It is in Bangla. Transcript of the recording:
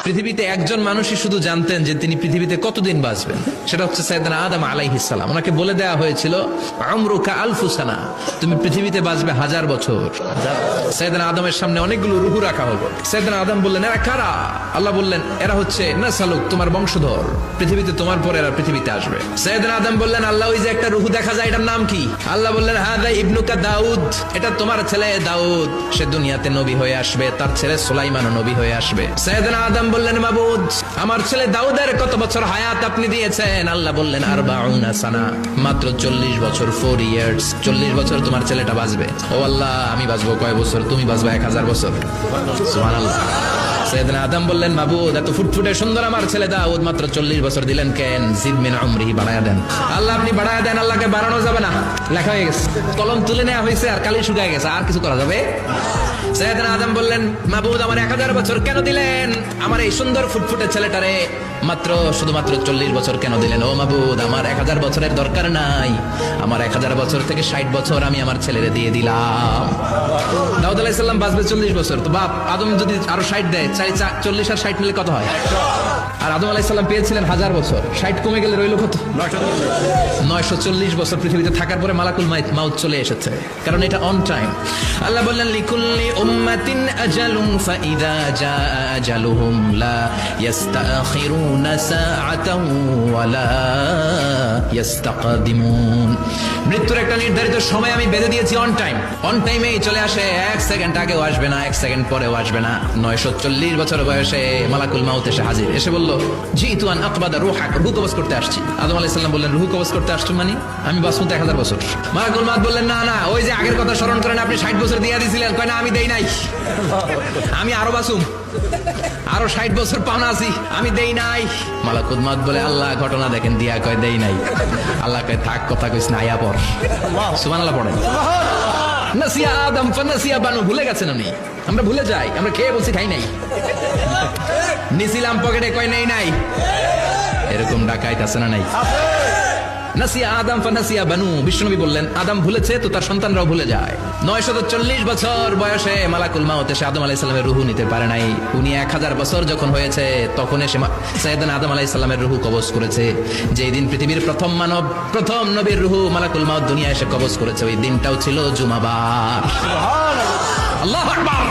পৃথিবীতে একজন মানুষই শুধু জানতেন যে তিনি পৃথিবীতে কতদিন বাঁচবেন, সেটা হচ্ছে সাইয়েদনা আদম আলাইহিস সালাম। ওনাকে বলে দেওয়া হয়েছিল আমরুকা আলফু সানা, তুমি পৃথিবীতে বাঁচবে 1000 বছর। সাইয়েদনা আদমের সামনে অনেকগুলো রূহ রাখা হলো। সাইয়েদনা আদম বললেন, এরা কারা? আল্লাহ বললেন, এরা হচ্ছে নাসালুক, তোমার বংশধর, পৃথিবীতে তোমার পরে এরা পৃথিবীতে আসবে। সাইয়েদনা আদম বললেন, আল্লাহ ওই যে একটা রূহ দেখা যায়, এটার নাম কি? আল্লাহ বললেন, হাদা ইবনুকা দাউদ, এটা তোমার ছেলে দাউদ, সে দুনিয়াতে নবী হয়ে আসবে, তার ছেলে সুলাইমানও নবী হয়ে আসবে। সাইয়েদনা আদম বললেন, মাবুদ, আমার ছেলে দাউদের কত বছর হায়াত আপনি দিয়েছেন? আল্লাহ বললেন, 40 সানা, মাত্র 40 বছর, 4 ইয়ার্স, 40 বছর তোমার ছেলেটা বাঁচবে। ও আল্লাহ, আমি বাঁচবো কয় বছর? তুমি বাঁচবে 1000 বছর। সুবহানাল্লাহ। সাইয়েদনা আদম বললেন, মাবুদ, এত ফুটফুটে সুন্দর আমার ছেলে দাউদ, মাত্র 40 বছর দিলেন কেন? জিদ মিন উমরিহি, বাড়ায়া দেন। আল্লাহ, আপনি বাড়ায়া দেন। আল্লাহকে বাড়ানো যাবে না, লেখা হয়ে গেছে, কলম তুলে নেওয়া হয়েছে, আর কালি শুকায় গেছে, আর কিছু করা যাবে? সাইয়েদনা আদম বললেন, মাবুদ, আমার 1000 বছর কেন দিলেন? আমার এই সুন্দর ফুটফুটে ছেলেটারে শুধুমাত্র 40 বছর কেন দিলেন? ও মাবুদ, আমার 1000 বছরের দরকার নাই, আমার 1000 বছর থেকে 60 বছর আমি আমার ছেলেরে দিয়ে দিলাম। দাউদ আলাইহিস সালাম বাঁচবে 40 বছর, তো বাপ আদম যদি আরো 60 দেয়, 40 আর 60 মিলে কত হয়? আর আদম আলাইহিস সালাম পেয়েছিলেন 1000 বছর, 60 কমে গেলে রইল কত? 940 বছর পৃথিবীতে থাকার পরে মালাকুল মাউত চলে এসেছে, কারণ এটা অন টাইম। আল্লাহ বললেন, লিকুল্লি উম্মাতিন আজালুন ফাইযা জাআ আজালুহুম লা ইস্তাখিরুনা সাআতান ওয়া লা ইস্তাকদিমুন। মৃত্যুর একটা নির্ধারিত সময় আমি বেঁধে দিয়েছি, অন টাইম, অন টাইমেই চলে আসে, 1 সেকেন্ড আগেও আসবে না, 1 সেকেন্ড পরেও আসবে না। 940 বছর বয়সে মালাকুল মাউত এসে হাজির, এসে বলল, জিতু আন আকবাদা রূহাক, রূহ কবজ করতে আসছি। আদম আলাইহিস সালাম বললেন, রূহ কবজ করতে আসছো মানে? আমি বাঁচবো 1000 বছর। মালাকুল মাউত বললেন, না না, ওই যে আগের কথা স্মরণ করেন, আপনি 60 বছর দিয়ে দিয়েছিলেন। কয় না, আমি দেই নাই, আমি আরো বাঁচুম, আরো 60 বছর পাওনা আছি, আমি দেই নাই। মালাকুল মাউত বলে, আল্লাহ ঘটনা দেখেন, দিয়া কয় দেই নাই। আল্লাহ কয়, থাক, কথা কইস না, আয়া পর। সুবহানাল্লাহ পড়েন। নাসিয়া আদম ফানাসিয়া বানু, ভুলে গেছেন উনি। আমরা ভুলে যাই, আমরা খেয়ে বলছি খাই নাই, নিছিলাম পকেটে, কয় নেই নাই। এরকম ডাকাইত আছে না নাই? নাসিয়া আদম ফানাসিয়া বানু, বিশ্বনবী বললেন, আদম ভুলেছে তো তার সন্তানরাও ভুলে যায়। 940 বছর বয়সে মালাকুল মাউত এসে আদম আলাইহিস সালামের রূহ নিতে পারে নাই। উনি 1000 বছর যখন হয়েছে, তখন এসে সাইয়েদনা আদম আলাইহিস সালামের রূহ কবজ করেছে। যেই দিন পৃথিবীর প্রথম মানব, প্রথম নবীর রূহ মালাকুল মাউত দুনিয়া এসে কবজ করেছে, ওই দিনটাও ছিল জুমাবার। সুবহানাল্লাহ, আল্লাহু আকবার।